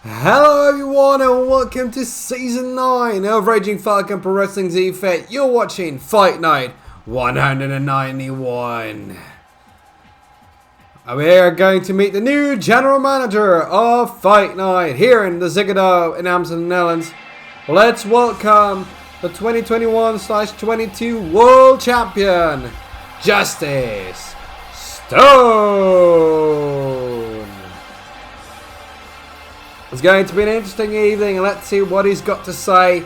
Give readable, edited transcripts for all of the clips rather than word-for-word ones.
Hello everyone and welcome to Season 9 of Raging Falcon Pro Wrestling Z Fit. You're watching Fight Night 191. And we are going to meet the new General Manager of Fight Night here in the Ziggo in Amsterdam, Netherlands. Let's welcome the 2021/22 World Champion, Justice Stone. It's going to be an interesting evening, and let's see what he's got to say.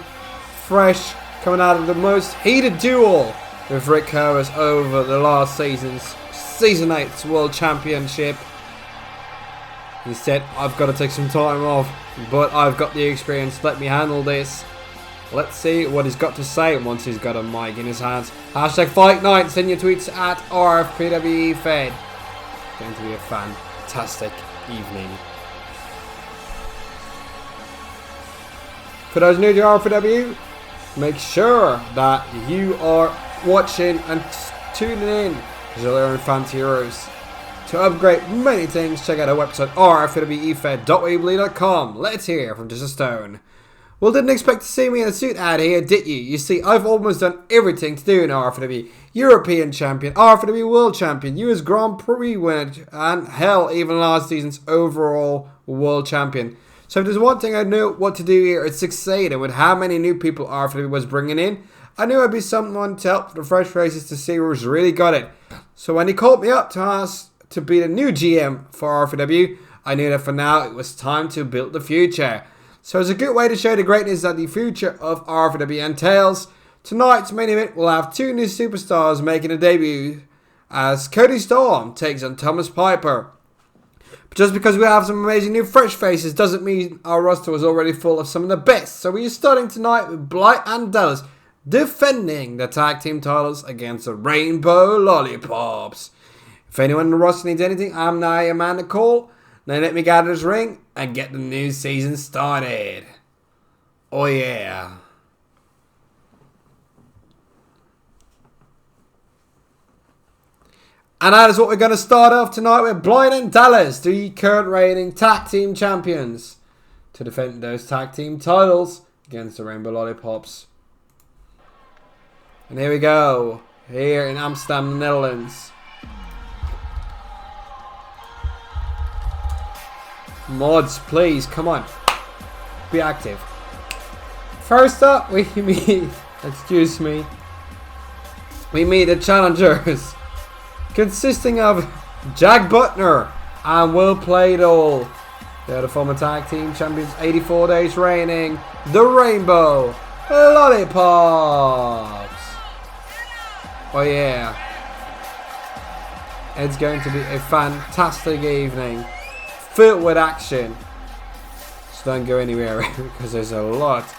Fresh, coming out of the most heated duel with Kurvers over the last season's Season 8's World Championship. He said, I've got to take some time off, but I've got the experience, let me handle this. Let's see what he's got to say once he's got a mic in his hands. Hashtag Fight Night, send your tweets at Rfpw Fed. It's going to be a fantastic evening. For those new to Rfpw, make sure that you are watching and tuning in to learn fancy heroes. To upgrade many things, check out our website rfpwefed.weebly.com. Let's hear from Just a Stone. Well, didn't expect to see me in a suit out here, did you? You see, I've almost done everything to do in Rfpw. European Champion, Rfpw World Champion, US Grand Prix winner, and hell, even last season's overall World Champion. So if there's one thing I knew what to do here, it's succeed. And with how many new people Rfpw was bringing in, I knew I'd be someone to help the fresh faces to see who's really got it. So when he called me up to ask to be the new GM for Rfpw, I knew that for now it was time to build the future. So it's a good way to show the greatness that the future of Rfpw entails. Tonight's main event will have two new superstars making a debut as Cody Storm takes on Thomas Peyper. But just because we have some amazing new fresh faces doesn't mean our roster was already full of some of the best. So we are starting tonight with Blight and Dallas defending the tag team titles against the Rainbow Lollypops. If anyone in the roster needs anything, I'm now your man to call. Now let me gather this ring and get the new season started. Oh yeah. And that is what we're going to start off tonight with. Blight and Dallas, the current reigning tag team champions, to defend those tag team titles against the Rainbow Lollypops. And here we go, here in Amsterdam, Netherlands. Mods, please, come on, be active. First up, we meet, we meet the challengers, consisting of Jack Butner and Will Playdall. They're the former tag team champions, 84 days reigning, the Rainbow Lollypops. Oh yeah. It's going to be a fantastic evening, filled with action. So don't go anywhere because there's a lot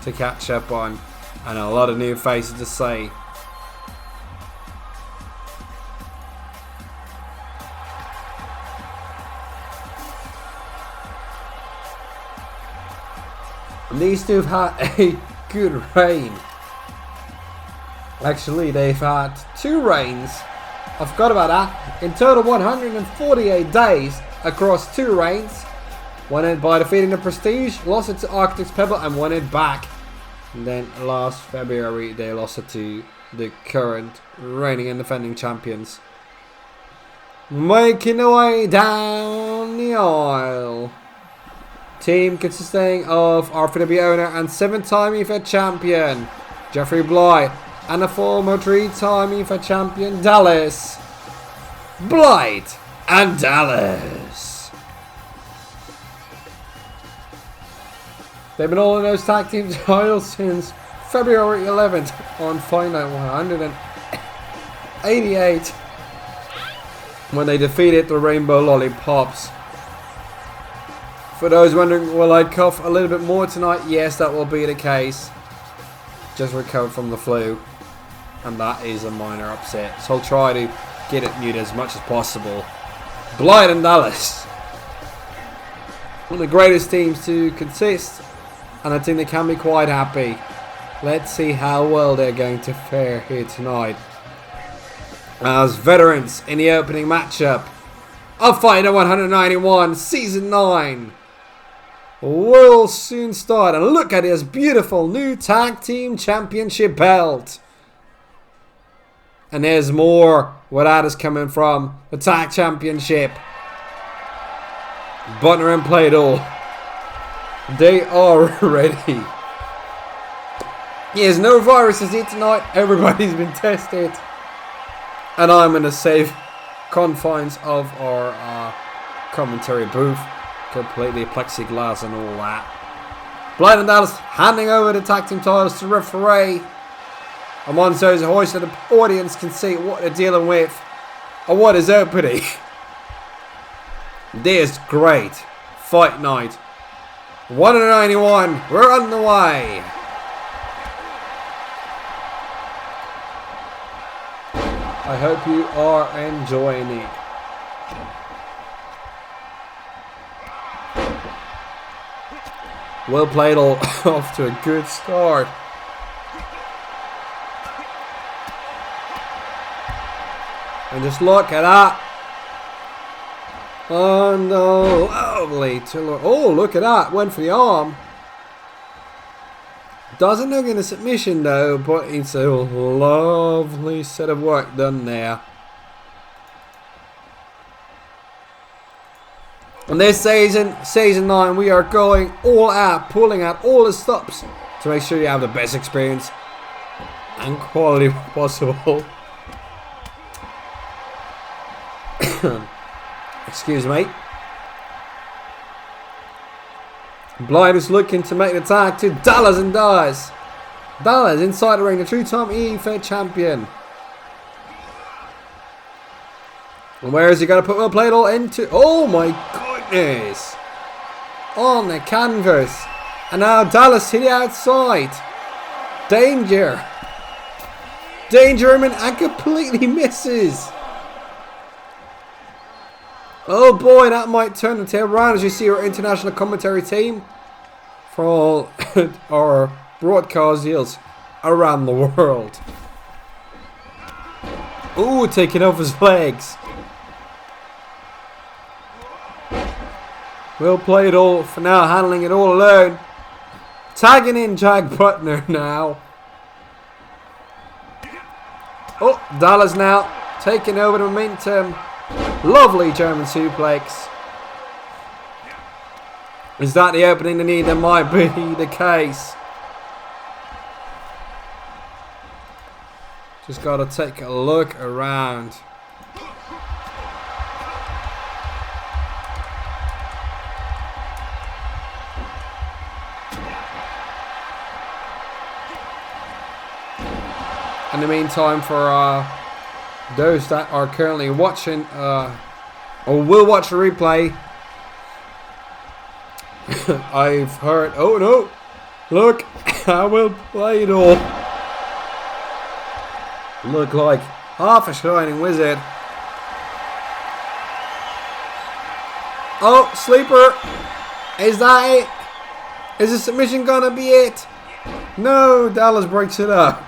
to catch up on and a lot of new faces to see. And these two have had a good reign. Actually, they've had two reigns. I forgot about that. In total, 148 days across two reigns. Won it by defeating the Prestige, lost it to Architect's Pebble, and won it back. And then last February, they lost it to the current reigning and defending champions. Making their way down the aisle. Team consisting of Rfpw owner and 7-time EFED champion Jeffrey Blight and the former 3-time EFED champion Dallas. Blight and Dallas. They've been all in those tag team titles since February 11th on Fight Night 188 when they defeated the Rainbow Lollypops. For those wondering, will I cough a little bit more tonight? Yes, that will be the case. Just recovered from the flu. And that is a minor upset. So I'll try to get it muted as much as possible. Blight and Dallas. One of the greatest teams to consist. And I think they can be quite happy. Let's see how well they're going to fare here tonight. As veterans in the opening matchup of Fight Night 191, Season 9. will soon start. And look at this beautiful new tag team championship belt. And there's more where that is coming from. The tag championship. Butner and Play-Doh. They are ready. Yes, no viruses here tonight. Everybody's been tested. And I'm in the safe confines of our commentary booth. Completely plexiglass and all that. Blight and Dallas handing over the tag team titles to referee. And once those are hoisted, the audience can see what they're dealing with and what is opening. This great fight night. 191. We're on the way. I hope you are enjoying it. Well played, all off to a good start. And just look at that. Oh no, lovely. Oh, look at that. Went for the arm. Doesn't look in a submission though, but it's a lovely set of work done there. On this season 9, we are going all out, pulling out all the stops to make sure you have the best experience and quality possible. Excuse me. Blight is looking to make the tag to Dallas and does. Dallas inside the ring, the two-time EFED champion. And where is he going to put? Well played all into? Oh my goodness! On the canvas, and now Dallas to the outside. Danger! Danger him and completely misses. Oh boy, that might turn the tail around as you see our international commentary team for all our broadcast deals around the world. Ooh, taking off his legs. We'll play it all for now, handling it all alone. Tagging in Jack Butner now. Oh, Dallas now taking over the momentum. Lovely German suplex. Is that the opening they need? That might be the case. Just got to take a look around. In the meantime, for those that are currently watching or will watch the replay, I've heard, oh no, look, I will play it all. Look like half a shining wizard. Oh, sleeper, is that it? Is the submission gonna be it? No, Dallas breaks it up.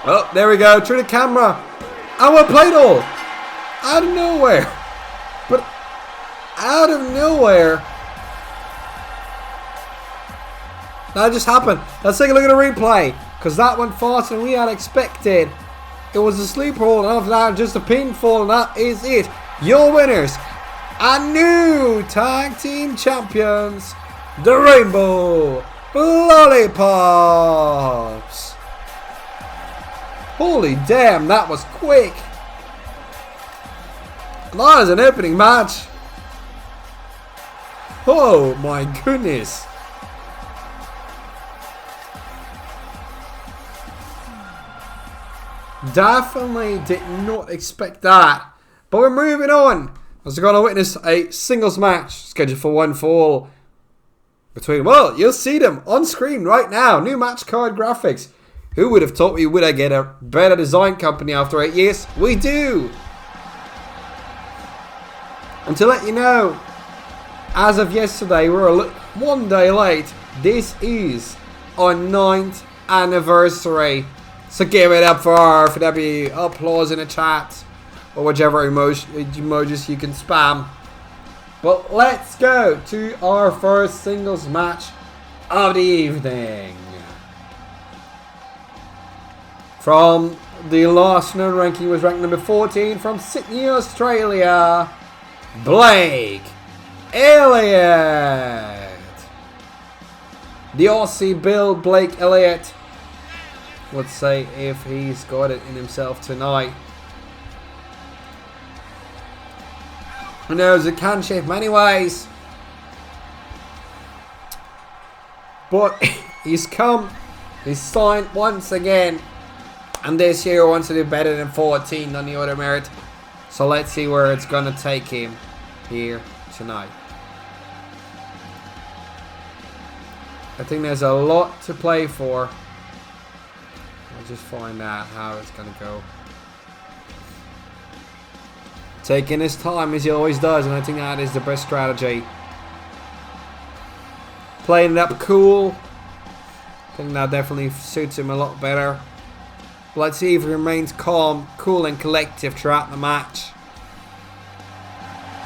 Oh, there we go, through the camera. And we'll play it all. Out of nowhere. But out of nowhere. That just happened. Let's take a look at the replay. Because that went faster than we had expected. It was a sleeper hold. And after that, just a pinfall. And that is it. Your winners. And new tag team champions. The Rainbow Lollypops. Holy damn, that was quick. That is an opening match. Oh my goodness. Definitely did not expect that. But we're moving on. As we're going to witness a singles match scheduled for one fall between, well, you'll see them on screen right now. New match card graphics. Who would have thought we would get a better design company after 8 years? We do! And to let you know, as of yesterday, we're one day late. This is our 9th anniversary. So give it up for Rfpw. Applause in the chat. or whichever emojis you can spam. But let's go to our first singles match of the evening. From the last known ranking was ranked number 14 from Sydney, Australia, Blake Elliott. The Aussie build Blake Elliott. Let's say if he's got it in himself tonight. Who knows, it can shape many ways. But he's signed once again. And this year wants to do better than 14 on the other merit. So let's see where it's going to take him here tonight. I think there's a lot to play for. We'll just find out how it's going to go. Taking his time as he always does, and I think that is the best strategy. Playing it up cool. I think that definitely suits him a lot better. Let's see if he remains calm, cool and collective throughout the match.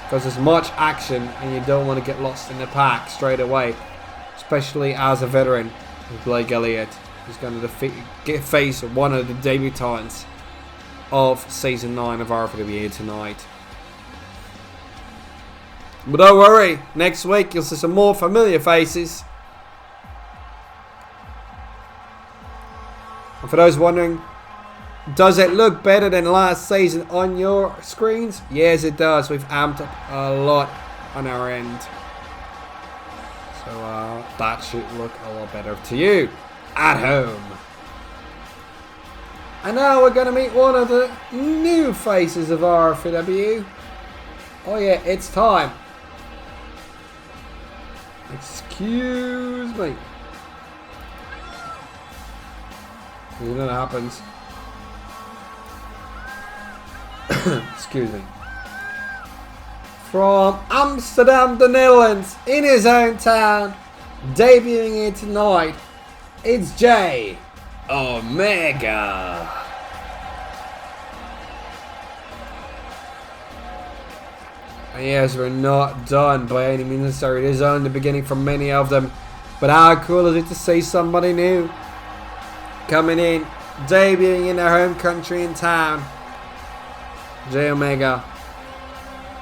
Because there's much action and you don't want to get lost in the pack straight away. Especially as a veteran with Blake Elliott. Who's going to face one of the debutants of Season 9 of Rfpw tonight. But don't worry, next week you'll see some more familiar faces. And for those wondering, does it look better than last season on your screens? Yes, it does. We've amped up a lot on our end. So that should look a lot better to you at home. And now we're going to meet one of the new faces of Rfpw. Oh yeah, it's time. Excuse me. You know what happens. Excuse me. From Amsterdam, the Netherlands, in his own town, debuting here tonight, it's J Omega. And yes, we're not done by any means necessary. It is only the beginning for many of them. But how cool is it to see somebody new coming in, debuting in their home country and town. J Omega,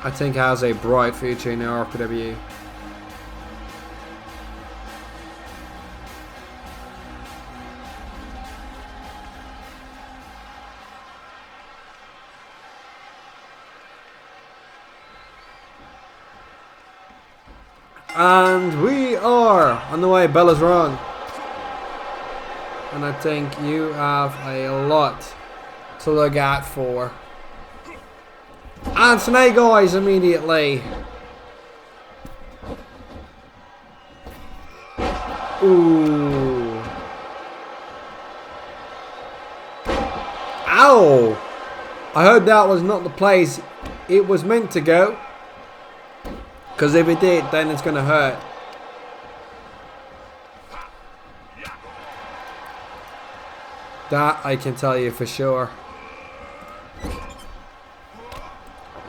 I think, has a bright future in the Rfpw. And we are on the way. Bell is rung. And I think you have a lot to look out for. And Snake Eyes immediately. Ooh. Ow! I hope that was not the place it was meant to go. Because if it did, then it's going to hurt. That I can tell you for sure.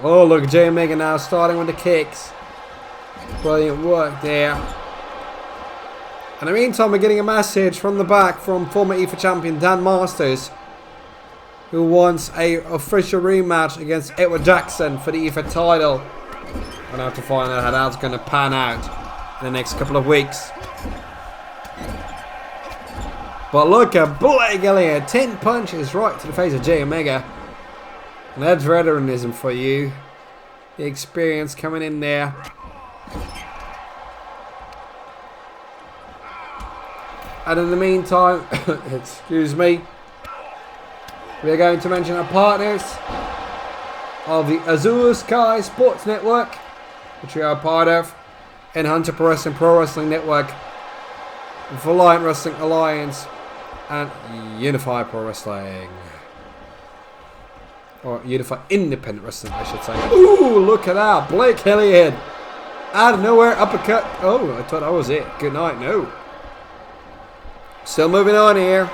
Oh, look, J Omega now starting with the kicks. Brilliant work there. In the meantime, we're getting a message from the back from former EFA champion Dan Masters, who wants a official rematch against Edward Jackson for the EFA title. We're going to have to find out how that's going to pan out in the next couple of weeks. But look at Blake Elliott, 10 punches right to the face of J Omega. And that's veteranism for you. The experience coming in there. And in the meantime, excuse me, we're going to mention our partners of the Azure Sky Sports Network, which we are part of, and Hunter Pro Wrestling Network, Valiant Wrestling Alliance, and Unify Pro Wrestling. Or Unify Independent Wrestling, I should say. Ooh, look at that. Blake Elliott. Out of nowhere, uppercut. Oh, I thought that was it. Good night. No. Still moving on here.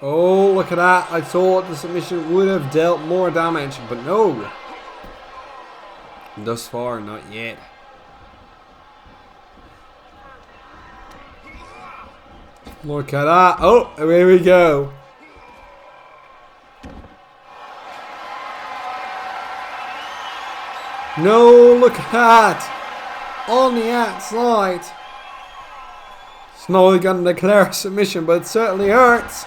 Oh, look at that. I thought the submission would have dealt more damage, but no. Thus far, not yet. Look at that. Oh, here we go. No, look at that. On the outside. It's not really going to declare a submission, but it certainly hurts.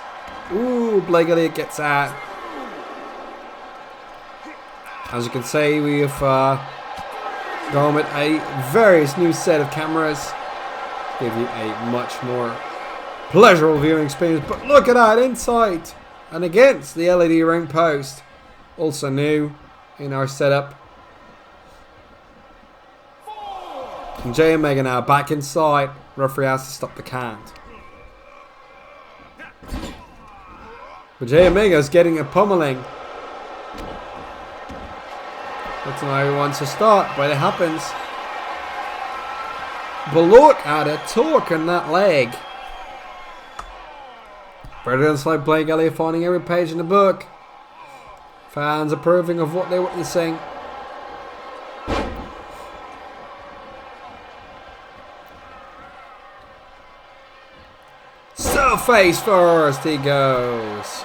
Ooh, Blake Elliott gets out. As you can see, we have gone with a various new set of cameras. Give you a much more pleasurable viewing experience. But look at that inside and against the LED ring post. Also new in our setup. And Jay and Mega now back inside. Referee has to stop the count. But Jay Omega is getting a pummeling. That's not how he wants to start, but it happens. But look at the torque on that leg. Brilliant like Blake Elliott finding every page in the book. Fans approving of what they're witnessing. So face first he goes.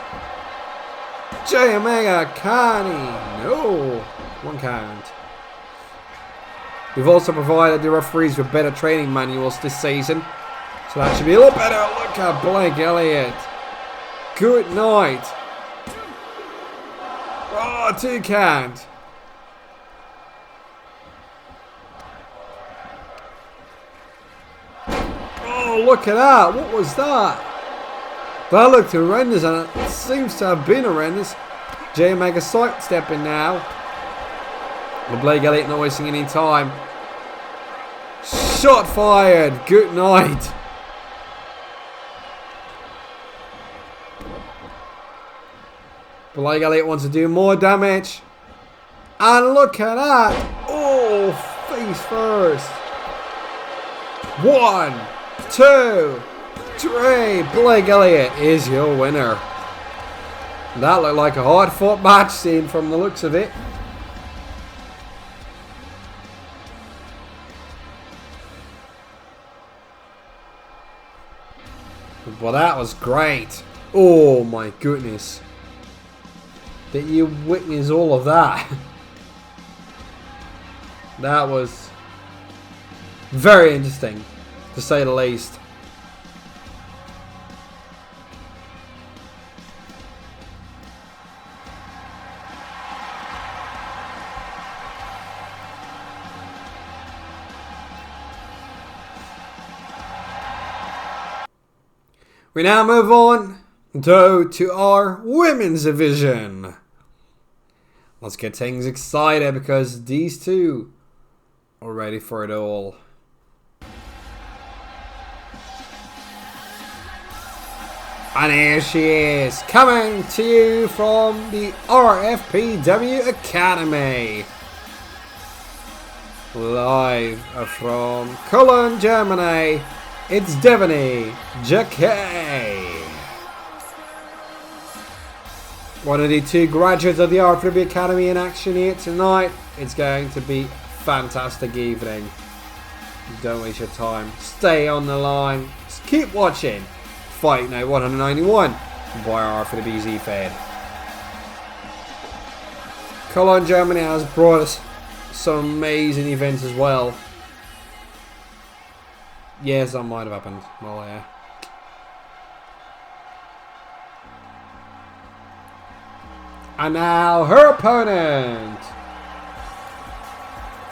Jay Omega, can he? No. One count. We've also provided the referees with better training manuals this season. So that should be a lot better. Look at Blake Elliott. Good night. Oh, 2 count. Oh, look at that. What was that? That looked horrendous, and it seems to have been horrendous. Jay Omega sidestepping now. But Blake Elliott not wasting any time. Shot fired. Good night. Blake Elliott wants to do more damage. And look at that. Oh, face first. 1, 2, 3. Blake Elliott is your winner. That looked like a hard fought match scene from the looks of it. Well, that was great. Oh my goodness. Did you witness all of that? That was very interesting, to say the least. We now move on to our women's division. Let's get things excited because these two are ready for it all. And here she is, coming to you from the Rfpw Academy. Live from Cologne, Germany. It's Devony, Jackee. One of the 2 graduates of the Rfpw Academy in action here tonight. It's going to be a fantastic evening. Don't waste your time. Stay on the line. Just keep watching. Fight Night 191 by Rfpw Z-Fed. Cologne, Germany has brought us some amazing events as well. Yes, that might have happened. Well, yeah. And now her opponent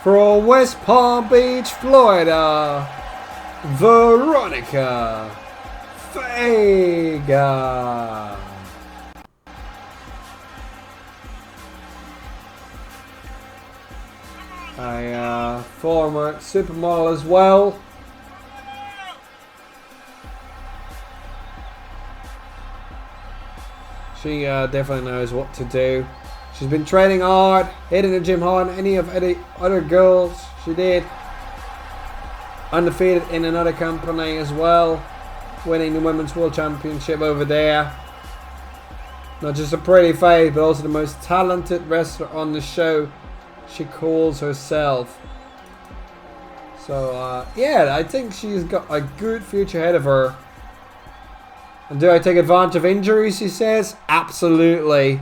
from West Palm Beach, Florida, Veronica, Vega. A former supermodel as well. She definitely knows what to do. She's been training hard, hitting the gym hard than any of the other girls. She did. Undefeated in another company as well. Winning the Women's World Championship over there. Not just a pretty face, but also the most talented wrestler on the show. She calls herself. So, yeah, I think she's got a good future ahead of her. And do I take advantage of injuries, he says? Absolutely.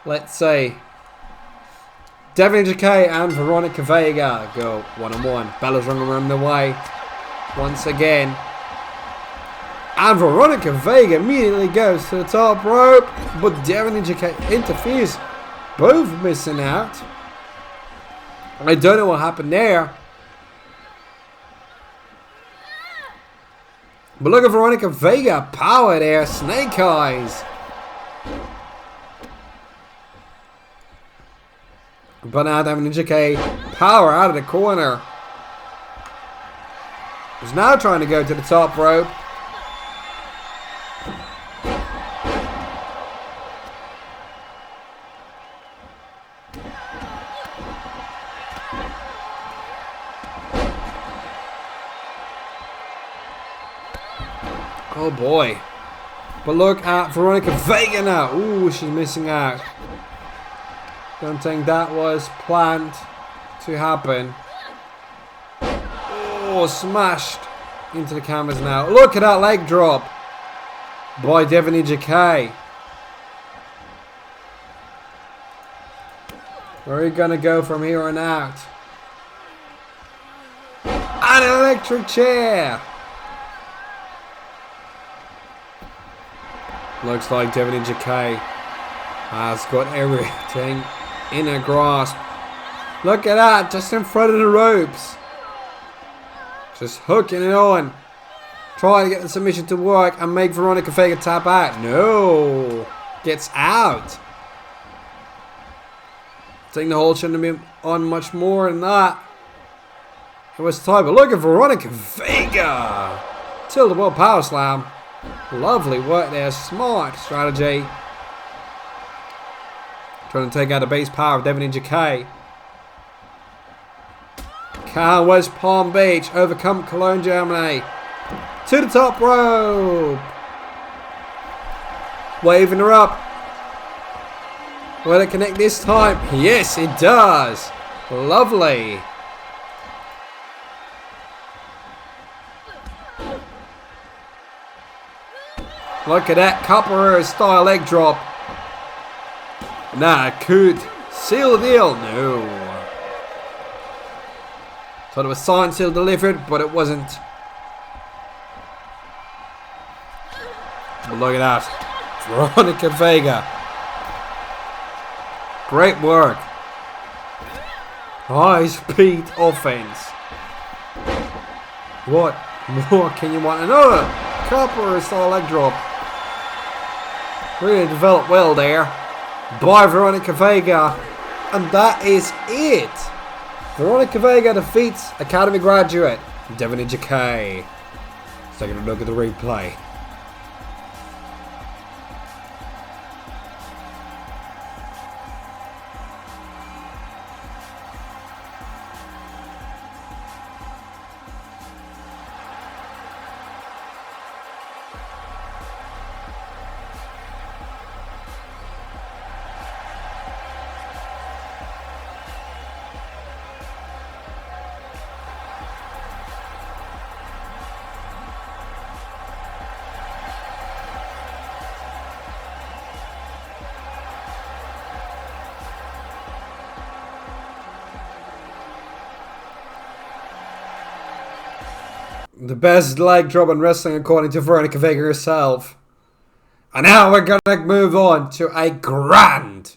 Let's see. Devony, Jackee and Veronica Vega go one-on-one. Bella's running around the way once again. And Veronica Vega immediately goes to the top rope. But Devony, Jackee interferes. Both missing out. I don't know what happened there. But look at Veronica Vega. Power there. Snake eyes. But now Devony, Jackee. Power out of the corner. He's now trying to go to the top rope. Oh boy. But look at Veronica Vega now. Ooh, she's missing out. Don't think that was planned to happen. Oh, smashed into the canvas now. Look at that leg drop by Devony, Jackee. Where are you going to go from here on out? An electric chair. Looks like Devony, Jackee has got everything in her grasp. Look at that, just in front of the ropes. Just hooking it on. Trying to get the submission to work and make Veronica Vega tap out. No. Gets out. I think the hold shouldn't have been on much more than that. It was time, but look at Veronica Vega. Tilt-a-whirl power slam. Lovely work there. Smart strategy. Trying to take out the base power of Devony, Jackee. Can West Palm Beach overcome Cologne, Germany? To the top rope. Waving her up. Will it connect this time? Yes, it does. Lovely. Look at that copper style leg drop. Nah, could seal the deal. No. Thought it was signed, sealed, delivered, but it wasn't. But look at that. Veronica Vega. Great work. High speed offense. What more can you want? Another copper style leg drop. Really developed well there by Veronica Vega. And that is it. Veronica Vega defeats Academy graduate Devony, Jackee. Let's take a look at the replay. The best leg drop in wrestling according to Veronica Vega herself. And now we're going to move on to a grand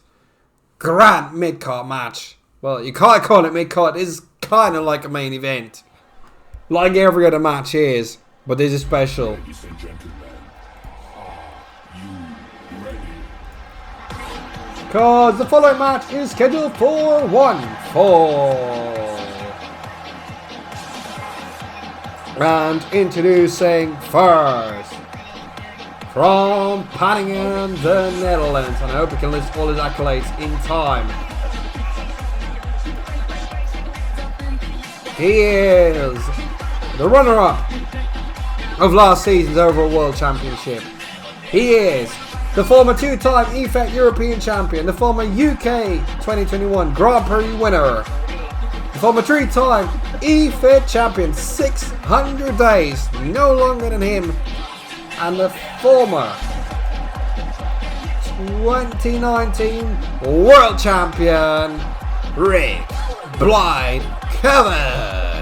mid-card match. Well, you can't call it mid-card. This is kind of like a main event. Like every other match is. But this is special. Ladies and gentlemen, are you ready? Because the following match is scheduled for 1 fall. And introducing first, from Panningen, the Netherlands. And I hope we can list all his accolades in time. He is the runner-up of last season's overall World Championship. He is The former two-time EFET European Champion, the former UK 2021 Grand Prix winner, the former three-time EFET Champion, 600 days, no longer than him, and the former 2019 World Champion, Rick Blight Kurvers.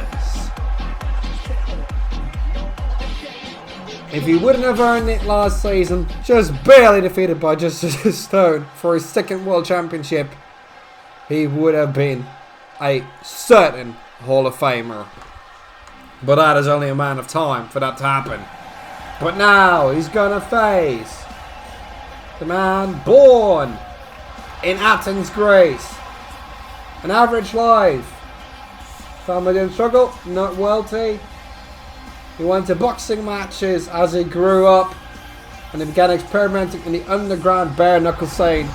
If he wouldn't have earned it last season, just barely defeated by just a stone for his second World Championship, he would have been a certain Hall of Famer. But that is only a matter of time for that to happen. But now he's gonna face the man born in Athens, Greece. An average life. Family didn't struggle, not wealthy. He went to boxing matches as he grew up, and he began experimenting in the underground bare knuckle scene.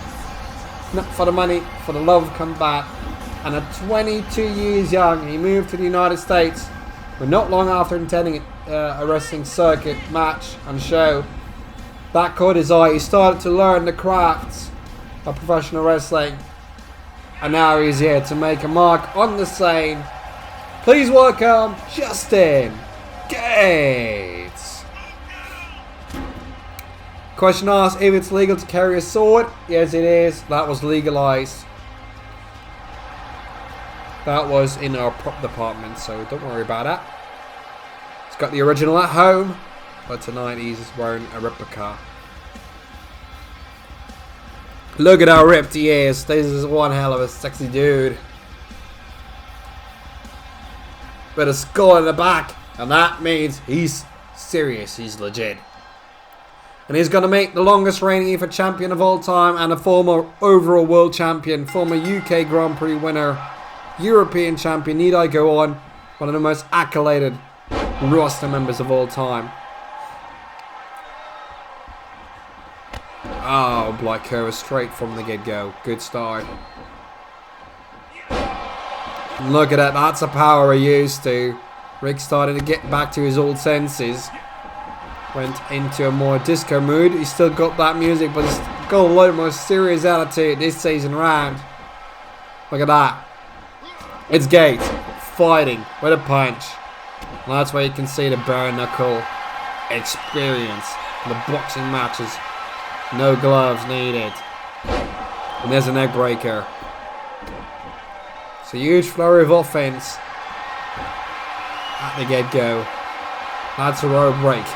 Not for the money, for the love of combat. And at 22 years young, he moved to the United States, but not long after attending a wrestling circuit match and show that caught his eye. He started to learn the crafts of professional wrestling, and now he's here to make a mark on the scene. Please welcome Justin Gates. Question asked if it's legal to carry a sword. Yes, it is. That was legalized. That was in our prop department, so don't worry about that. He's got the original at home, but tonight he's wearing a replica. Look at how ripped he is. This is one hell of a sexy dude. With a skull in the back. And that means he's serious, he's legit. And he's going to make the longest reigning EFET champion of all time, and a former overall world champion, former UK Grand Prix winner, European champion, need I go on, one of the most accoladed roster members of all time. Oh, Blight Kurvers straight from the get-go. Good start. Look at that, that's the power he used to. Rick started to get back to his old senses. Went into a more disco mood. He's still got that music, but he's got a lot more serious attitude this season round. Look at that. It's Gates fighting with a punch. And that's where you can see the bare knuckle experience. The boxing matches. No gloves needed. And there's a neck breaker. It's a huge flurry of offense at the get-go. That's a rope break.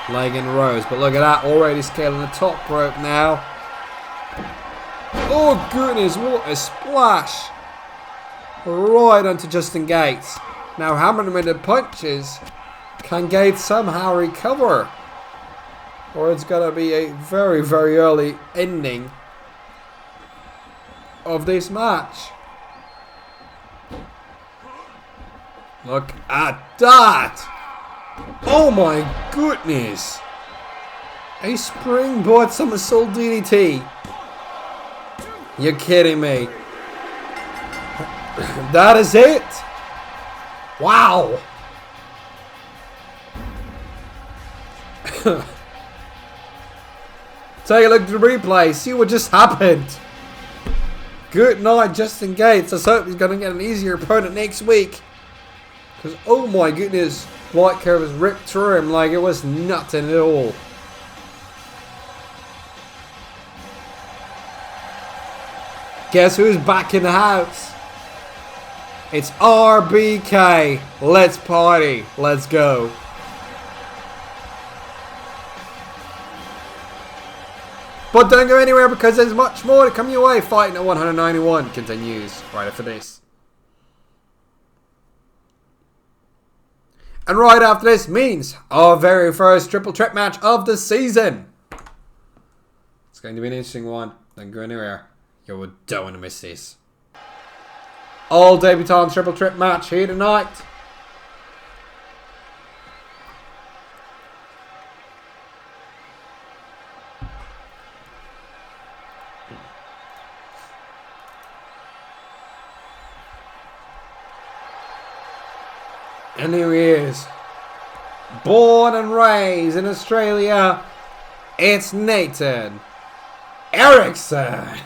Leg in rows. But look at that. Already scaling the top rope now. Oh goodness, what a splash. Right onto Justin Gates. Now how many punches can Gates somehow recover? Or it's going to be a very, very early ending of this match. Look at that! Oh my goodness! A springboard somersault DDT. You're kidding me. That is it? Wow! Take a look at the replay. See what just happened. Good night, Justin Gates. Let's hope he's going to get an easier opponent next week. Because, oh my goodness, Blight Kurvers ripped through him like it was nothing at all. Guess who's back in the house? It's RBK. Let's party. Let's go. But don't go anywhere because there's much more to come your way. Fighting at 191 continues right after this. And right after this means our very first triple threat match of the season. It's going to be an interesting one. Don't go anywhere. You don't want to miss this. All debutant triple threat match here tonight. And here he is. Born and raised in Australia, It's Nathan Ericsson.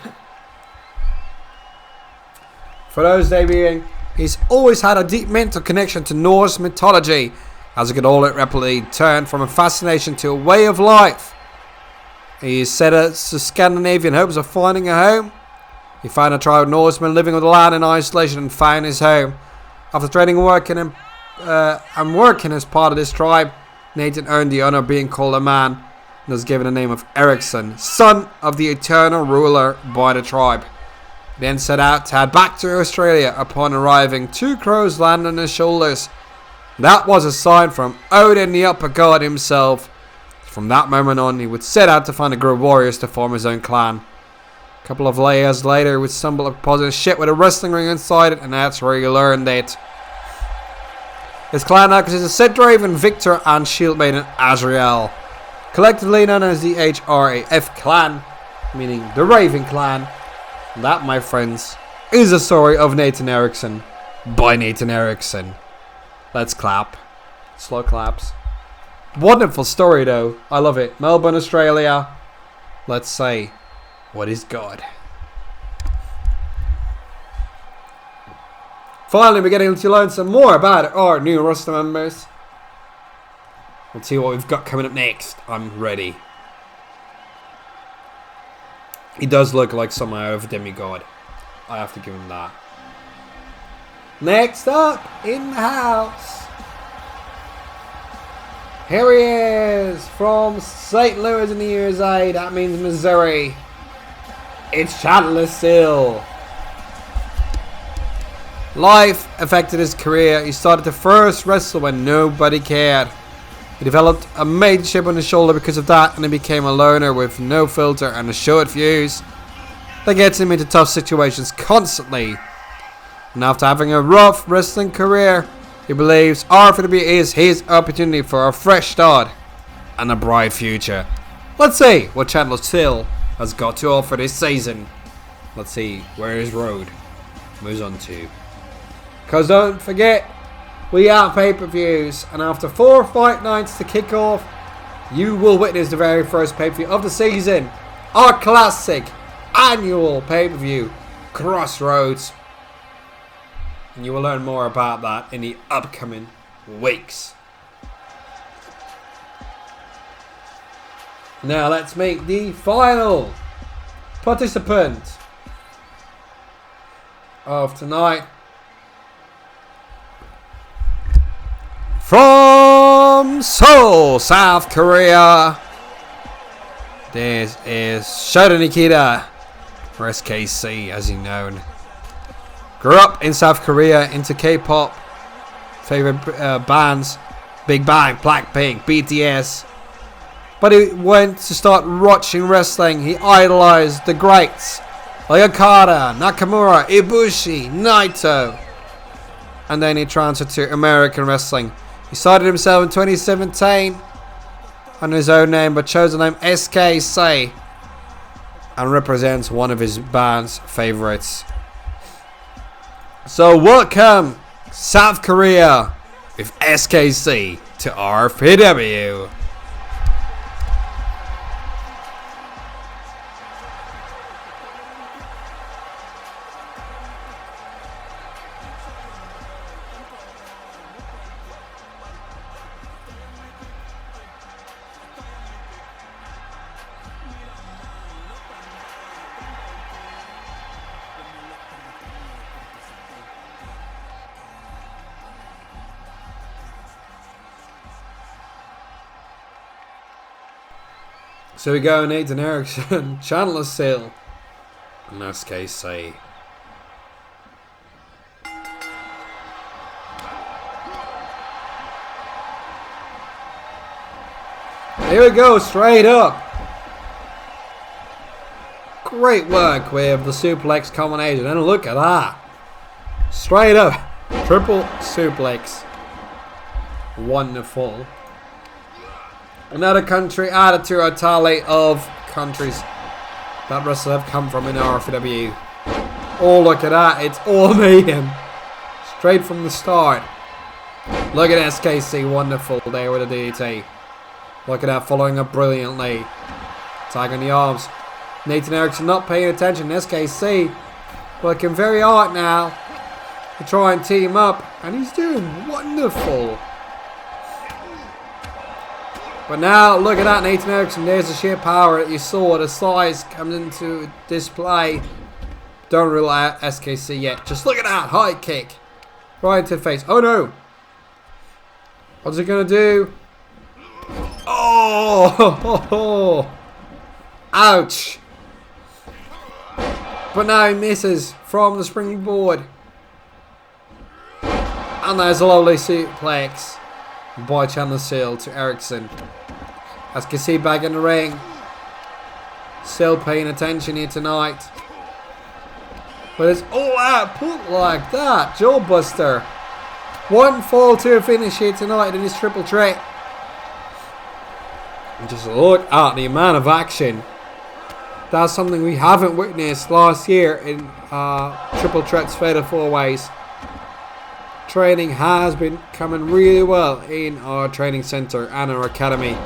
For those debuting, he's always had a deep mental connection to Norse mythology, as he could all it rapidly turned from a fascination to a way of life. He set us the Scandinavian hopes of finding a home. He found a tribe of Norsemen living with the land in isolation and found his home. After training and working as part of this tribe, Nathan earned the honor of being called a man and was given the name of Ericsson, son of the eternal ruler by the tribe. He then set out to head back to Australia. Upon arriving, 2 crows landed on his shoulders. That was a sign from Odin, the upper god himself. From that moment on, he would set out to find a group of warriors to form his own clan. A couple of years later, he would stumble upon a ship with a wrestling ring inside it, and that's where he learned it. His clan now consists of Sid Draven, Victor, and Shield Maiden Azrael. Collectively known as the HRAF clan, meaning the Raven clan. And that, my friends, is the story of Nathan Ericsson by Nathan Ericsson. Let's clap. Slow claps. Wonderful story though. I love it. Melbourne, Australia. Let's say, what is God? Finally, we're getting to learn some more about our new roster members. Let's see what we've got coming up next. I'm ready. He does look like someone out of a demigod. I have to give him that. Next up in the house. Here he is from St. Louis in the USA. That means Missouri. It's Chandler Sill. Life affected his career. He started to first wrestle when nobody cared. He developed a major chip on his shoulder because of that, and he became a loner with no filter and a short fuse. That gets him into tough situations constantly. And after having a rough wrestling career, he believes Rfpw is his opportunity for a fresh start and a bright future. Let's see what Chandler Sill has got to offer this season. Let's see where his road moves on to. Because don't forget, we have pay-per-views, and after 4 fight nights to kick off, you will witness the very first pay-per-view of the season. Our classic annual pay-per-view, Crossroads. And you will learn more about that in the upcoming weeks. Now let's meet the final participant of tonight. From Seoul, South Korea, this is Shota Nikita, or SKC as he's known. Grew up in South Korea, into K-pop, favorite bands, Big Bang, Blackpink, BTS. But he went to start watching wrestling. He idolized the greats like Okada, Nakamura, Ibushi, Naito. And then he transferred to American wrestling. He started himself in 2017 under his own name, but chose the name SKC and represents one of his band's favorites. So welcome South Korea with SKC to Rfpw. So we go Nathan Ericsson, Chandler Sill, and SKC. Here we go, straight up. Great work with the suplex combination, and look at that. Straight up, triple suplex. Wonderful. Another country added to our tally of countries that wrestlers have come from in Rfpw. Oh, look at that. It's all mayhem. Straight from the start. Look at SKC. Wonderful there with a DDT. Look at that, following up brilliantly. Tag on the arms. Nathan Ericsson not paying attention. SKC working very hard now to try and team up. And he's doing wonderful. But now, look at that, Nathan Ericsson. There's the sheer power that you saw. The size comes into display. Don't rule out SKC yet. Just look at that high kick. Right into the face. Oh no. What's it going to do? Oh! Ouch. But now he misses from the springboard. And there's a lovely suplex by Chandler Sill to Ericsson. As can see back in the ring. Sill paying attention here tonight. But it's all out put like that. Jawbuster. One fall to a finish here tonight in this triple threat. And just look at the amount of action. That's something we haven't witnessed last year in triple threats fatal four ways. Training has been coming really well in our training center and our academy.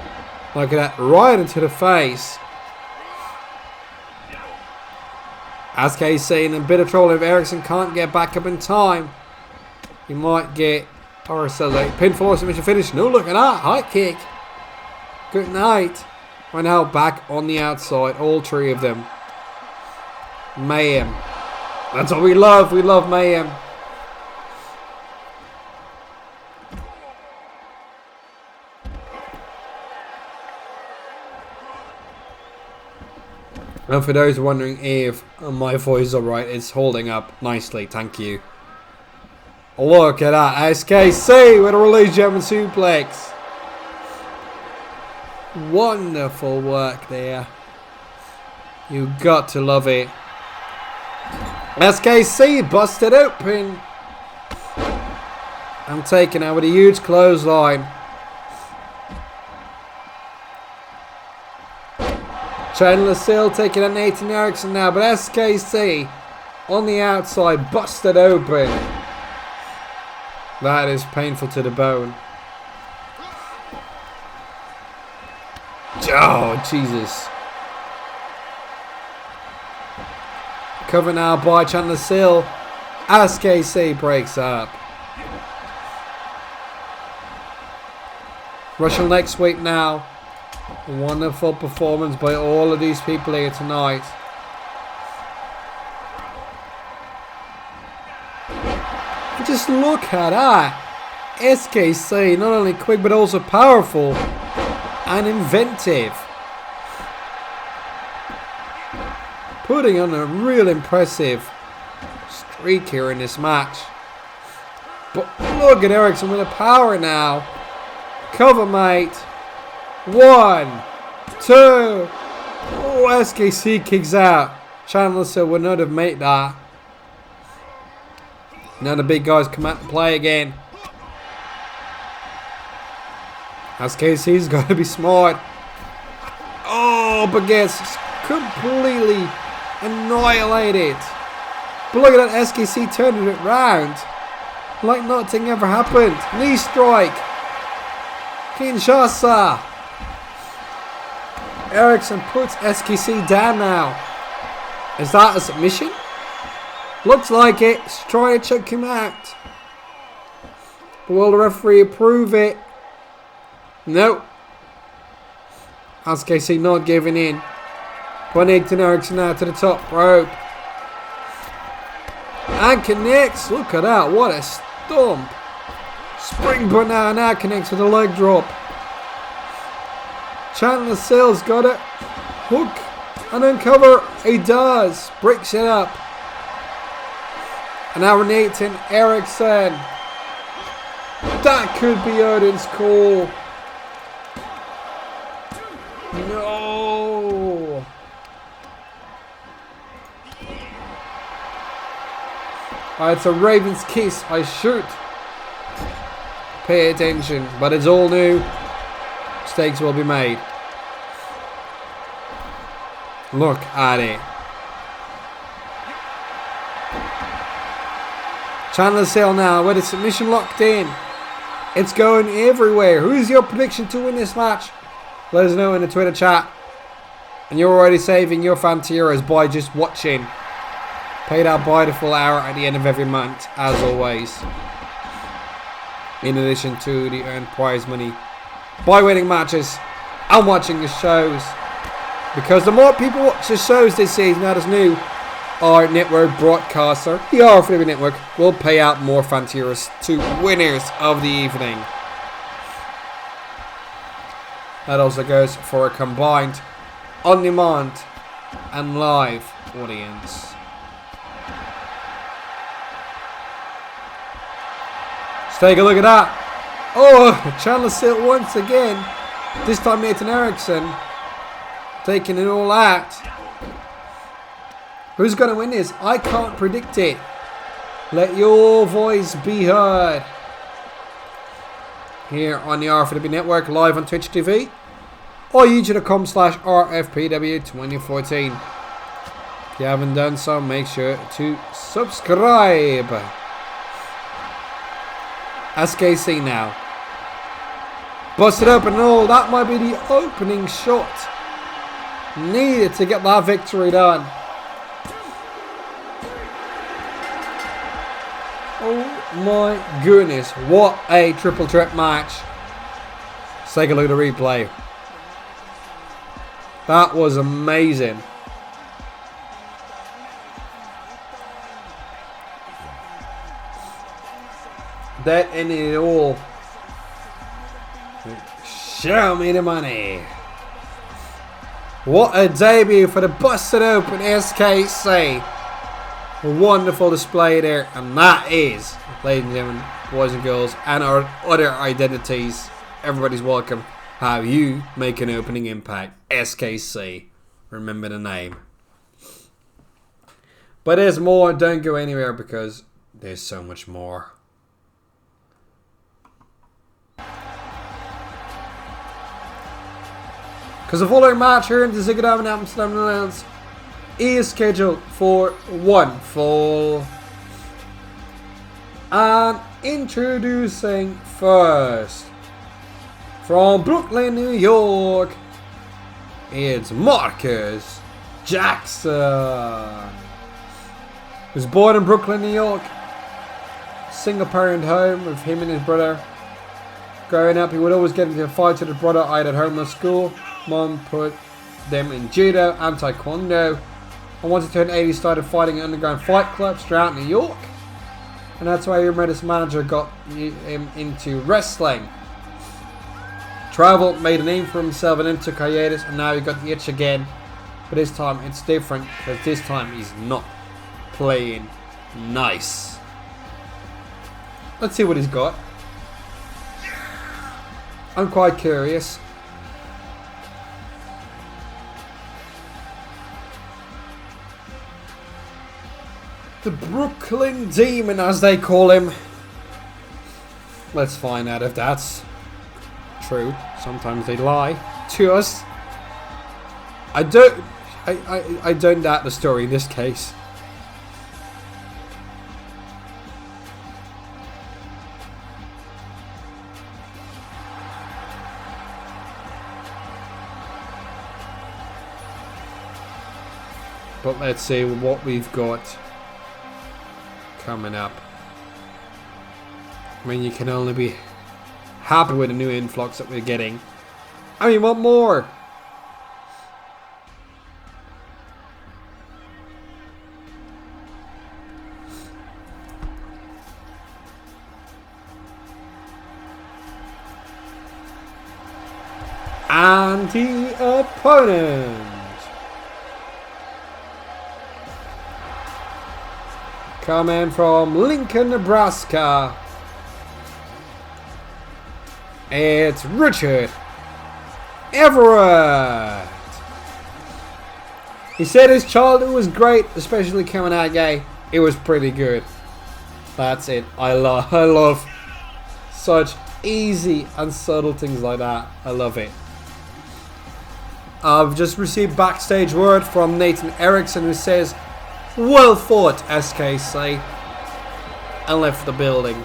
Look at that, right into the face. As Kay's saying, a bit of trouble if Ericsson can't get back up in time. He might get ourselves a pinfall or submission finish. No, look at that, high kick. Good night. We're now back on the outside, all three of them. Mayhem. That's what we love mayhem. And for those wondering if my voice is alright, it's holding up nicely, thank you. Look at that, SKC with a release German suplex. Wonderful work there. You got to love it. SKC busted open. I'm taking out with a huge clothesline. Chandler Sill taking out Nathan Ericsson now, but SKC on the outside, busted open. That is painful to the bone. Oh, Jesus. Cover now by Chandler Sill. SKC breaks up. Russian leg sweep now. Wonderful performance by all of these people here tonight. And just look at that. SKC, not only quick but also powerful and inventive. Putting on a real impressive streak here in this match. But look at Ericsson with the power now. Cover, mate. 1, 2. Oh, SKC kicks out. Chandler Sill would not have made that. Now the big guys come out and play again. SKC's got to be smart. Oh, but gets completely annihilated. But look at that, SKC turning it round. Like nothing ever happened. Knee strike. Kinshasa. Ericsson puts SKC down now. Is that a submission? Looks like it. He's trying to choke him out. But will the referee approve it? No. SKC not giving in. Nathan Ericsson now to the top rope. And connects. Look at that. What a stomp. Springboard now connects with a leg drop. Chandler Sill's got it. Hook and then cover. He does. Breaks it up. And now Nathan Ericsson. That could be Odin's call. No. It's a Raven's kiss. I should pay attention, but it's all new. Mistakes will be made. Look at it. Chandler Sill now with a submission locked in. It's going everywhere. Who's your prediction to win this match? Let us know in the Twitter chat. And you're already saving your Fantiras by just watching. Paid out by the full hour at the end of every month, as always. In addition to the earned prize money by winning matches and watching the shows. Because the more people watch the shows this season, that is new, our network broadcaster, the Rfpw network, will pay out more Fantiras to winners of the evening. That also goes for a combined on-demand and live audience. Let's take a look at that. Oh, Chandler Sill once again. This time Nathan Ericsson taking it all out. Who's going to win this? I can't predict it. Let your voice be heard. Here on the Rfpw network, live on Twitch TV. Or youtube.com/rfpw2014. If you haven't done so, make sure to subscribe. SKC now. Busted open and all. That might be the opening shot needed to get that victory done. Oh my goodness. What a triple threat match. Let's take a look at the replay. That was amazing. That ended it all. Show me the money. What a debut for the busted open SKC. A wonderful display there. And that is, ladies and gentlemen, boys and girls, and our other identities, everybody's welcome. How you make an opening impact. SKC. Remember the name. But there's more. Don't go anywhere because there's so much more. Because the following match here in the Ziggadam in Amsterdam, Netherlands is scheduled for one fall. And introducing first, from Brooklyn, New York, it's Marcus Jackson. He was born in Brooklyn, New York. Single parent home with him and his brother. Growing up, he would always get into fights with his brother either at home or school. Mom put them in judo and taekwondo. And once he turned 8, he started fighting in underground fight clubs throughout New York. And that's why your his manager got him into wrestling. Travel, made a name for himself and then took hiatus, and now he got the itch again. But this time it's different, because this time he's not playing nice. Let's see what he's got. I'm quite curious. The Brooklyn Demon, as they call him. Let's find out if that's true. Sometimes they lie to us. I don't doubt the story in this case. But let's see what we've got coming up. I mean, you can only be happy with the new influx that we're getting. I mean, what more? And the opponent, coming from Lincoln, Nebraska, it's Richard Everett. He said his childhood was great, especially coming out gay. It was pretty good. That's it. I love such easy and subtle things like that. I love it. I've just received backstage word from Nathan Ericsson, who says, "Well fought, SKC," and left the building.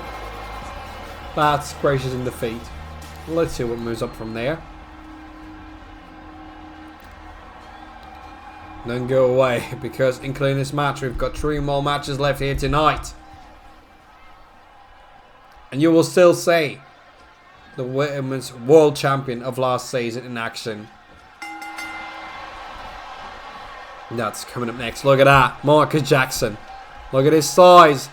That's gracious in defeat. Let's see what moves up from there. Don't go away, because including this match, we've got 3 more matches left here tonight. And you will still see the Women's World Champion of last season in action. That's coming up next. Look at that. Marcus Jackson. Look at his size.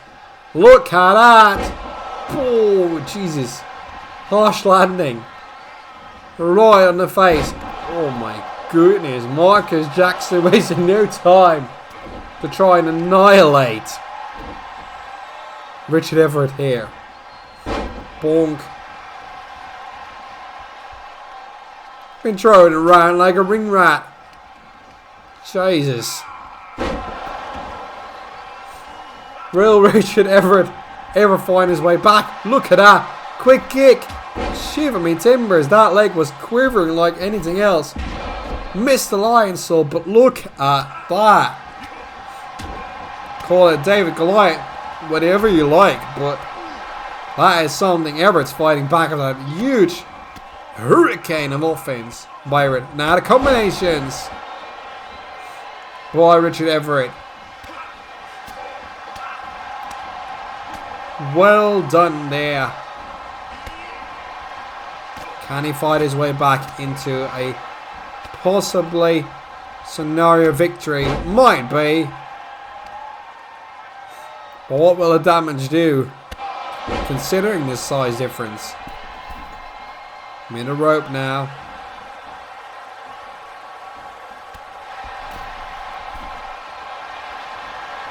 Look at that. Oh, Jesus. Harsh landing. Right on the face. Oh, my goodness. Marcus Jackson wasting no time to try and annihilate Richard Everett here. Bonk. Been throwing it around like a ring rat. Jesus. Will Richard Everett ever find his way back? Look at that. Quick kick. Shiver me timbers. That leg was quivering like anything else. Missed the line, so, but look at that. Call it David Goliath, whatever you like, but that is something. Everett's fighting back of that huge hurricane of offense by Everett. Now the combinations by Richard Everett. Well done there. Can he fight his way back into a possibly scenario victory? Might be. But what will the damage do, considering this size difference? I'm in a rope now.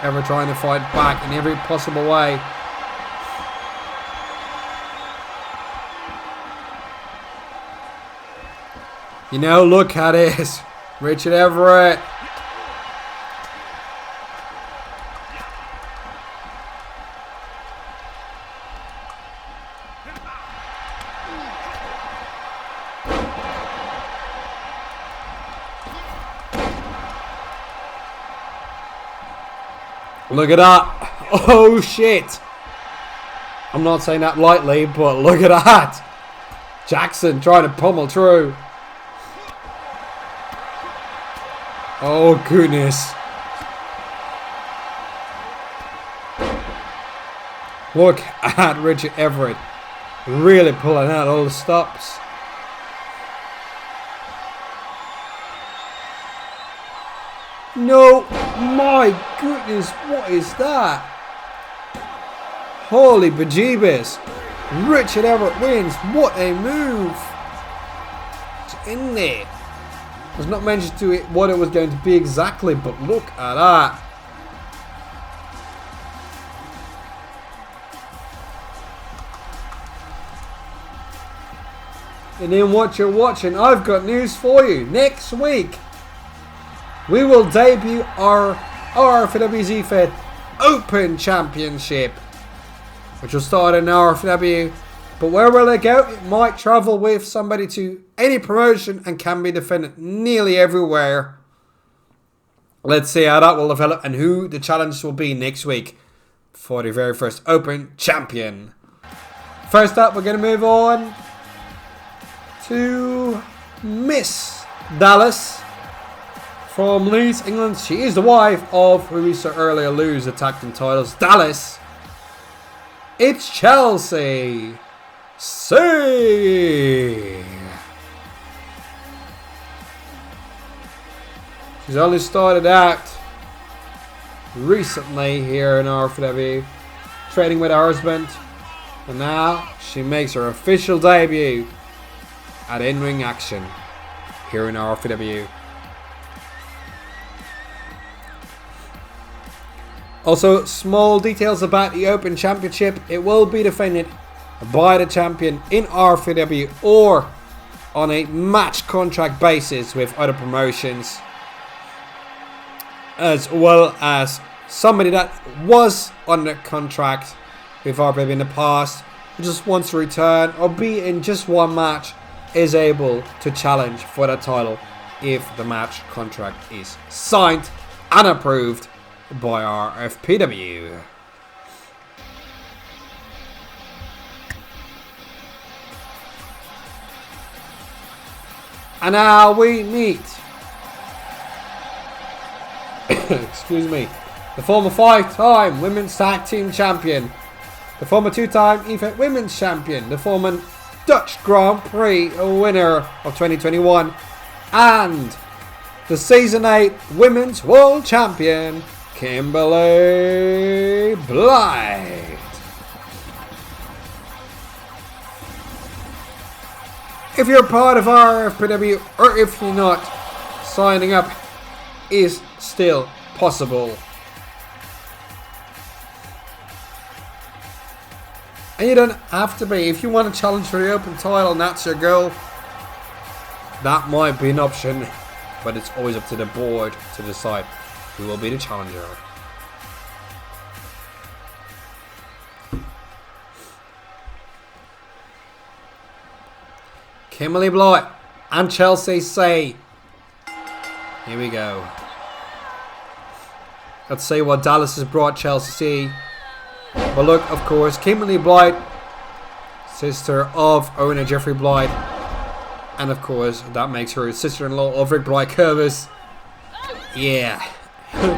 Ever trying to fight back in every possible way. You know, look at it. Richard Everett. Look at that. Oh, shit. I'm not saying that lightly, but look at that. Jackson trying to pummel through. Oh, goodness. Look at Richard Everett. Really pulling out all the stops. No, my goodness, what is that? Holy bejeebus. Richard Everett wins. What a move. It's in there. I was not mentioned to it what it was going to be exactly, but look at that. And then what you're watching, I've got news for you. Next week, we will debut our RFPW Fed Open Championship, which will start in RFPW. But where will it go? It might travel with somebody to any promotion and can be defended nearly everywhere. Let's see how that will develop and who the challenge will be next week for the very first Open Champion. First up, we're going to move on to Miss Dallas from Leeds, England. She is the wife of who we saw earlier lose the tag team titles, Dallas. It's Chelsea. See. She's only started out recently here in RFPW, training with her husband, and now she makes her official debut at in-ring action here in RFPW. Also, small details about the Open Championship. It will be defended by the champion in RFPW or on a match contract basis with other promotions, as well as somebody that was under contract with RFPW in the past who just wants to return or be in just one match is able to challenge for the title if the match contract is signed and approved by Rfpw. And now we meet excuse me, the former 5-time Women's Tag Team Champion, the former 2-time EFET Women's Champion, the former Dutch Grand Prix winner of 2021, and the Season 8 Women's World Champion, Kimberly Blight. If you're part of Rfpw, or if you're not, signing up is still possible. And you don't have to be. If you want to challenge for the open title and that's your goal, that might be an option. But it's always up to the board to decide who will be the challenger. Kimberly Blight and Chelsea say. Here we go. Let's see what Dallas has brought Chelsea. But look, of course, Kimberly Blight, sister of owner Jeffrey Blight, and of course that makes her sister-in-law of Rick Blight Kurvers. Yeah,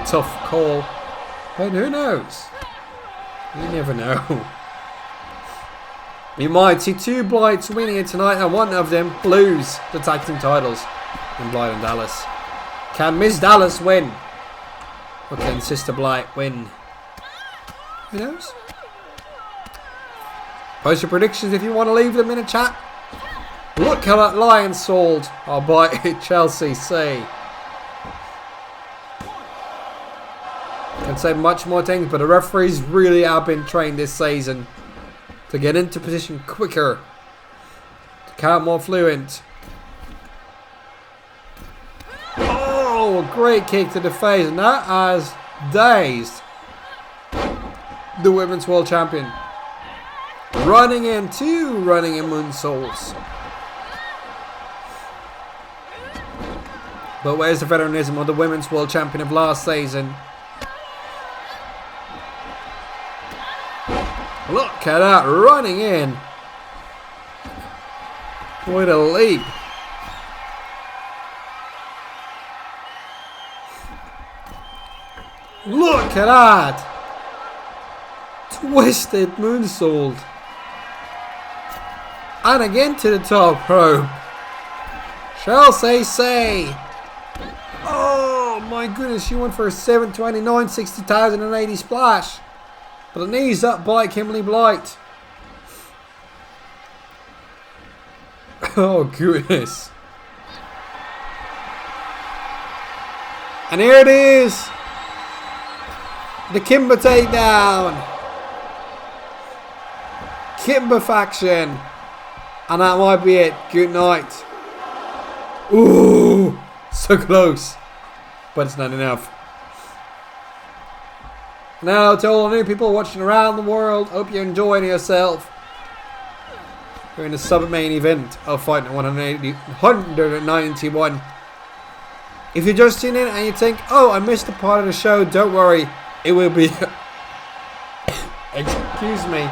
tough call, but who knows? You never know. We might see two Blights winning it tonight, and one of them lose the tag team titles in Blight and Dallas. Can Miss Dallas win? Or can Sister Blight win? Who knows? Post your predictions if you want to leave them in a chat. Look how that lion sold. I'll buy it, Chelsea C. Can say much more things, but the referees really have been trained this season to get into position quicker, to count more fluent. Oh, great kick to the face, and that has dazed the Women's World Champion. Running in moonsaults. But where's the veteranism of the Women's World Champion of last season? Look at that, running in. What a leap. Look at that. Twisted moonsault. And again to the top rope. Chelsea say. Oh my goodness, she went for a 729, 60,080 splash. But the knees up by Kimberly Blight. Oh goodness. And here it is. The Kimber takedown. Kimber faction. And that might be it. Good night. Ooh, so close. But it's not enough. Now to all the new people watching around the world, hope you're enjoying yourself. We're in the sub-main event of Fight 191. If you're just tuning in and you think, oh, I missed a part of the show, don't worry. It will be, excuse me,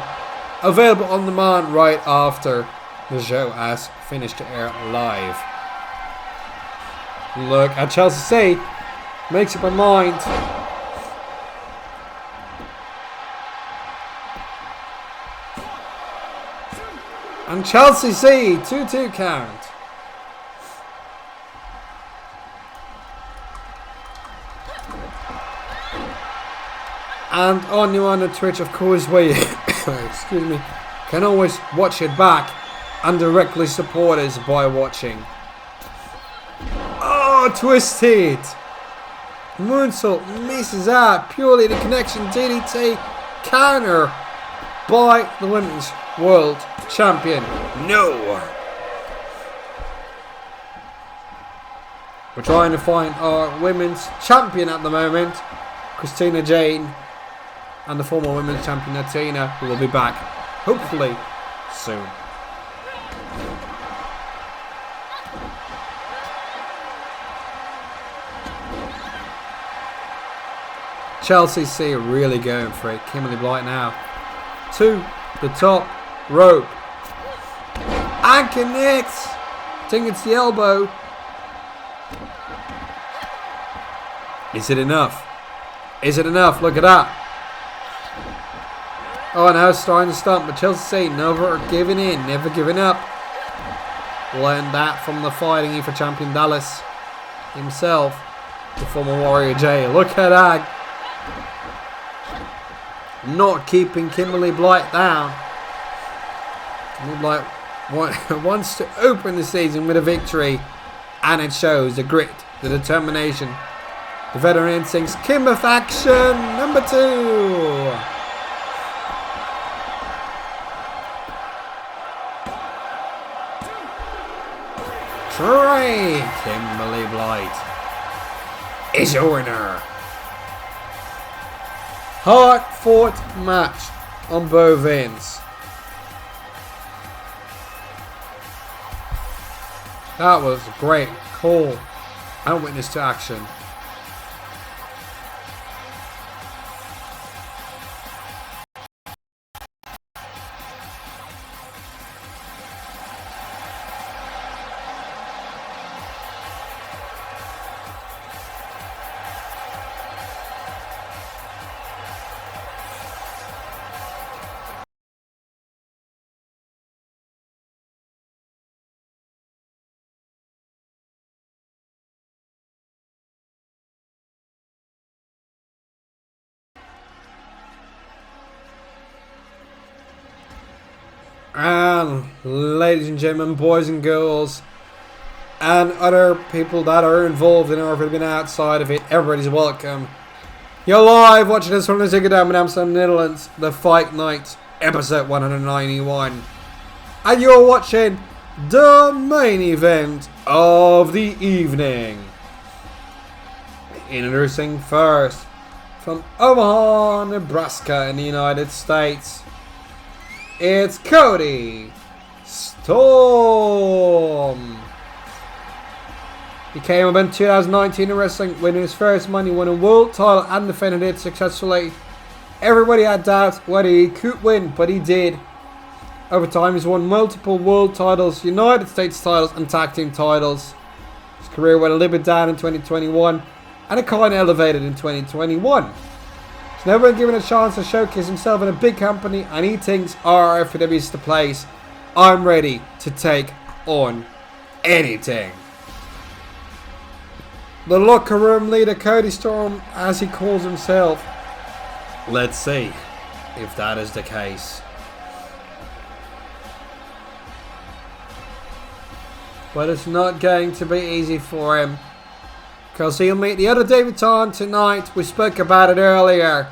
available on demand right after the show has finished to air live. Look at Chelsea C. Makes up her mind. And Chelsea C, 2-2 count. And on you on the Twitch, of course, where you excuse me, can always watch it back and directly support us by watching. Oh, twisted. Moonsault misses out. Purely the connection DDT counter by the Women's World Champion. No. We're trying to find our Women's Champion at the moment, Christina Jane, and the former Women's Champion Natina, who will be back hopefully soon. Chelsea C really going for it. Kimberly Blight now to the top rope and connects. I think it's the elbow. Is it enough? Is it enough? Look at that. Oh, now it's starting to stump. But Chelsea never giving in. Never giving up. Learned that from the Fighting E for Champion Dallas himself. The former Warrior J. Look at that. Not keeping Kimberly Blight down. Kimberly Blight wants to open the season with a victory. And it shows the grit, the determination, the veteran instincts. Kimber faction number 2. Kimberly Blight is your winner. Hard-fought match on both ends. That was a great call and witness to action. And ladies and gentlemen, boys and girls, and other people that are involved in or have been outside of it, everybody's welcome. You're live watching this from the Ziggadam in Amsterdam, Netherlands, the Fight Night, episode 191. And you're watching the main event of the evening. Introducing first, from Omaha, Nebraska in the United States, it's Cody Storm. He came up in 2019 in wrestling, winning his first money, won a world title and defended it successfully. Everybody had doubts whether he could win, but he did. Over time, he's won multiple world titles, United States titles, and tag team titles. His career went a little bit down in 2021, and it kind of elevated in 2021. He's never been given a chance to showcase himself in a big company, and he thinks Rfpw is the place. I'm ready to take on anything. The locker room leader, Cody Storm, as he calls himself. Let's see if that is the case. But it's not going to be easy for him, because he'll meet the other debutant tonight. We spoke about it earlier.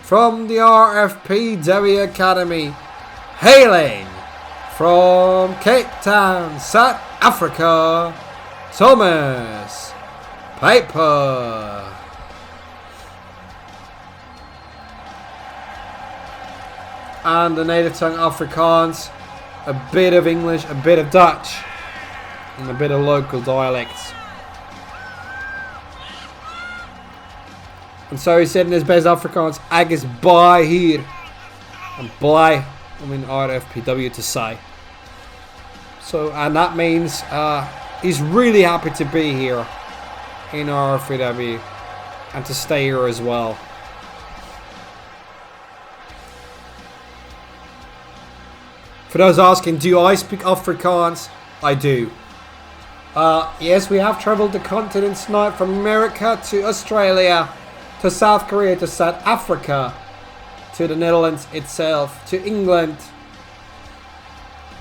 From the Rfpw Academy, hailing from Cape Town, South Africa, Thomas Peyper. And the native tongue Afrikaans, a bit of English, a bit of Dutch, and a bit of local dialects. And so he said in his best Afrikaans, "Ek is baie hier." And baie, I mean Rfpw to say. So, and that means he's really happy to be here in Rfpw and to stay here as well. For those asking, do I speak Afrikaans? I do. Yes, we have travelled the continent tonight, from America to Australia, to South Korea, to South Africa, to the Netherlands itself, to England,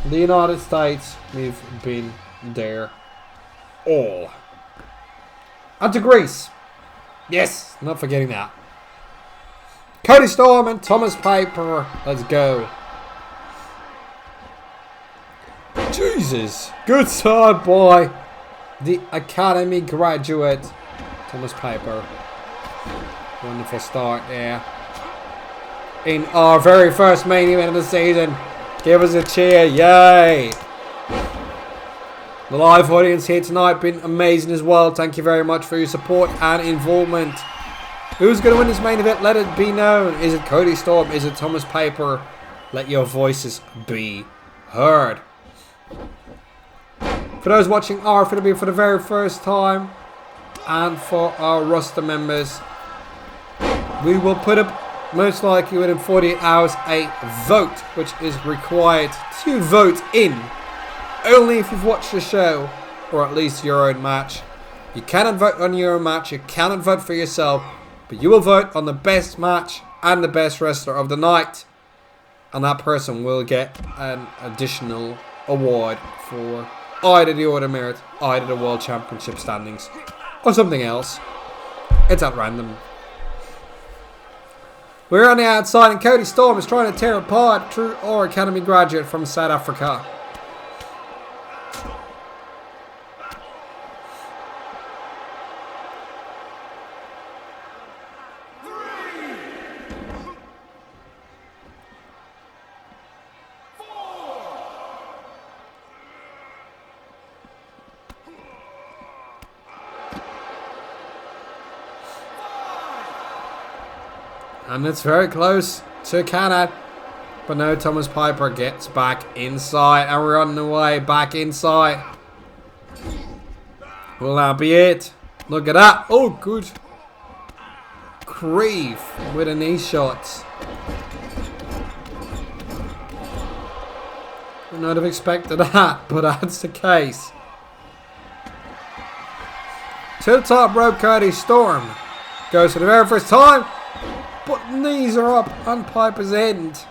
the United States. We've been there all. And to Greece. Yes, not forgetting that. Cody Storm and Thomas Peyper. Let's go. Jesus. Good start by the Academy graduate, Thomas Peyper. Wonderful start there. In our very first main event of the season. Give us a cheer. Yay. The live audience here tonight been amazing as well. Thank you very much for your support and involvement. Who's going to win this main event? Let it be known. Is it Cody Storm? Is it Thomas Peyper? Let your voices be heard. For those watching Rfpw for the very first time, and for our roster members. We will put up, most likely within 48 hours, a vote, which is required to vote in only if you've watched the show, or at least your own match. You cannot vote on your own match, you cannot vote for yourself, but you will vote on the best match and the best wrestler of the night. And that person will get an additional award for either the Order of Merit, either the World Championship standings, or something else. It's at random. We're on the outside and Cody Storm is trying to tear apart True or Academy graduate from South Africa. And it's very close to Canada. But no, Thomas Peyper gets back inside. And we're on the way back inside. Will that be it? Look at that. Oh, good. Creve with a knee shot. Would not have expected that, but that's the case. To the top rope, Cody Storm goes for the very first time. But knees are up on Peyper's end.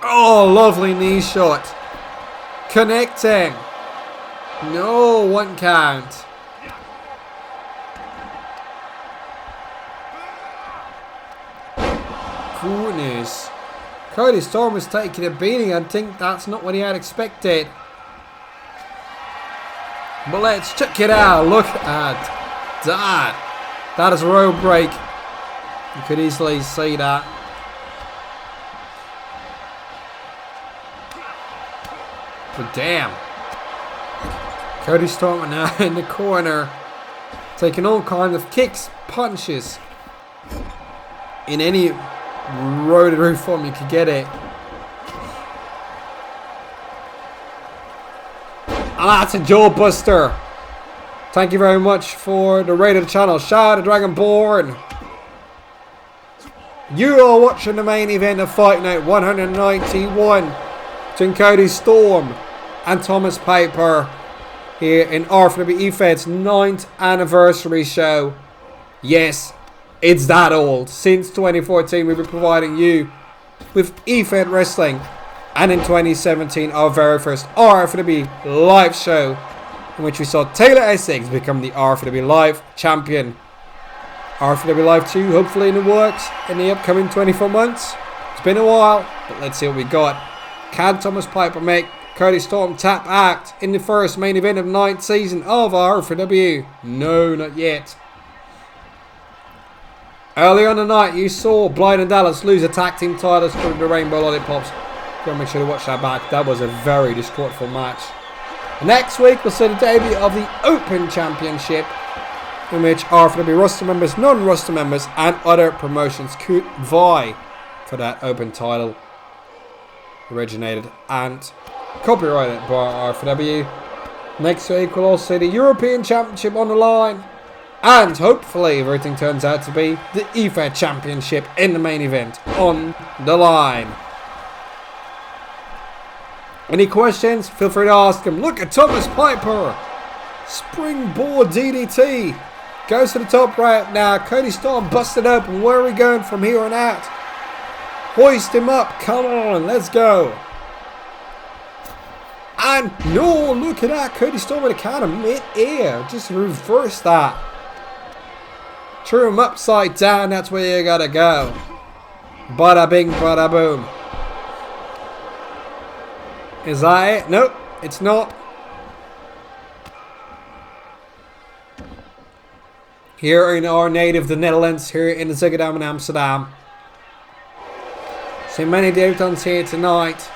Oh, lovely knee shot. Connecting. No, 1 count. Goodness. Cody Storm is taking a beating. I think that's not what he had expected. But let's check it out. Look at that. That is a rope break. You could easily see that. But damn. Cody Storm now in the corner. Taking all kinds of kicks, punches. In any rotary form you could get it. And that's a jaw buster. Thank you very much for the raid of the channel. Shout out to Dragonborn. You are watching the main event of Fight Night 191 between Cody Storm and Thomas Peyper here in Rfpw EFED's 9th anniversary show. Yes, it's that old. Since 2014 we've been providing you with EFED Wrestling, and in 2017 our very first Rfpw live show in which we saw Taylor Essex become the Rfpw Live champion. Rfpw Live 2 hopefully in the works in the upcoming 24 months. It's been a while, but let's see what we got. Can Thomas Peyper make Cody Storm tap act in the first main event of 9th season of Rfpw? No, not yet. Earlier on the night, you saw Blight and Dallas lose a tag team titles to the Rainbow Lollypops. Gotta make sure to watch that back. That was a very disgraceful match. Next week, we'll see the debut of the Open Championship, in which Rfpw roster members, non-roster members, and other promotions could vie for that Open title. Originated and copyrighted by Rfpw. Next week, we'll also see the European Championship on the line. And hopefully everything turns out to be the EFED Championship in the main event on the line. Any questions? Feel free to ask him. Look at Thomas Peyper. Springboard DDT. Goes to the top right now. Cody Storm busted open. Where are we going from here on out? Hoist him up. Come on, let's go. And no, look at that. Cody Storm with a counter mid-air. Just reverse that. Threw him upside down. That's where you gotta go. Bada bing, bada boom. Is that it? Nope, it's not. Here in our native, the Netherlands, here in the Ziggadam in Amsterdam. So many debutantes here tonight.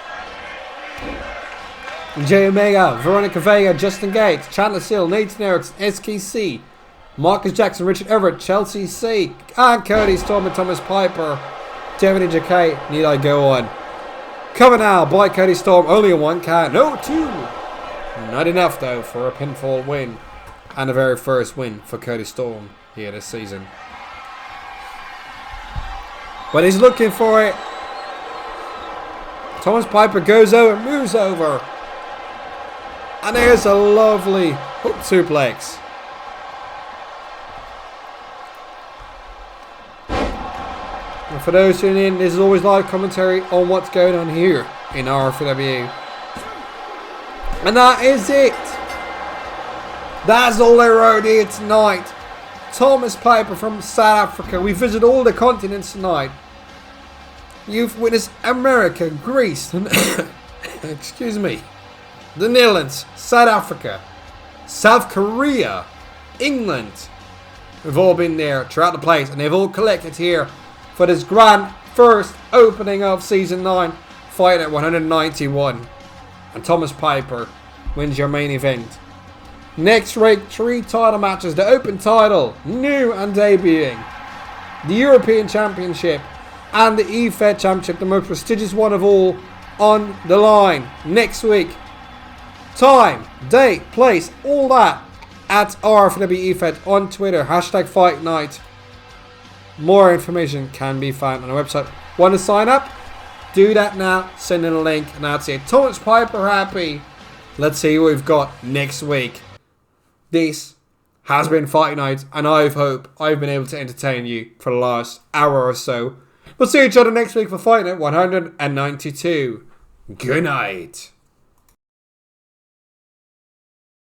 J Omega, Veronica Vega, Justin Gates, Chandler, Sill, Nathan Ericsson, SKC, Marcus Jackson, Richard Everett, Chelsea C, and Cody Storm and Thomas Peyper. Devony, Jackee, need I go on? Coming now, Blight, Cody Storm, only a 1 count, no 2. Not enough though for a pinfall win. And the very first win for Cody Storm here this season. But he's looking for it. Thomas Peyper goes over, moves over. And there's a lovely hook suplex. And for those tuning in, this is always live commentary on what's going on here in Rfpw. And that is it. That's all they wrote here tonight. Thomas Peyper from South Africa. We visit all the continents tonight. You've witnessed America, Greece, and excuse me, the Netherlands, South Africa, South Korea, England. We've all been there throughout the place, and they've all collected here for this grand first opening of Season 9, fighting at 191. And Thomas Peyper wins your main event. Next week, 3 title matches. The Open title, new and debuting. The European Championship and the EFED Championship, the most prestigious one of all, on the line next week. Time, date, place, all that at Rfpw EFED on Twitter. Hashtag Fight Night. More information can be found on our website. Want to sign up? Do that now. Send in a link and that's it. Thomas Peyper happy. Let's see what we've got next week. This has been Fight Night, and I hope I've been able to entertain you for the last hour or so. We'll see each other next week for Fight Night 192. Good night.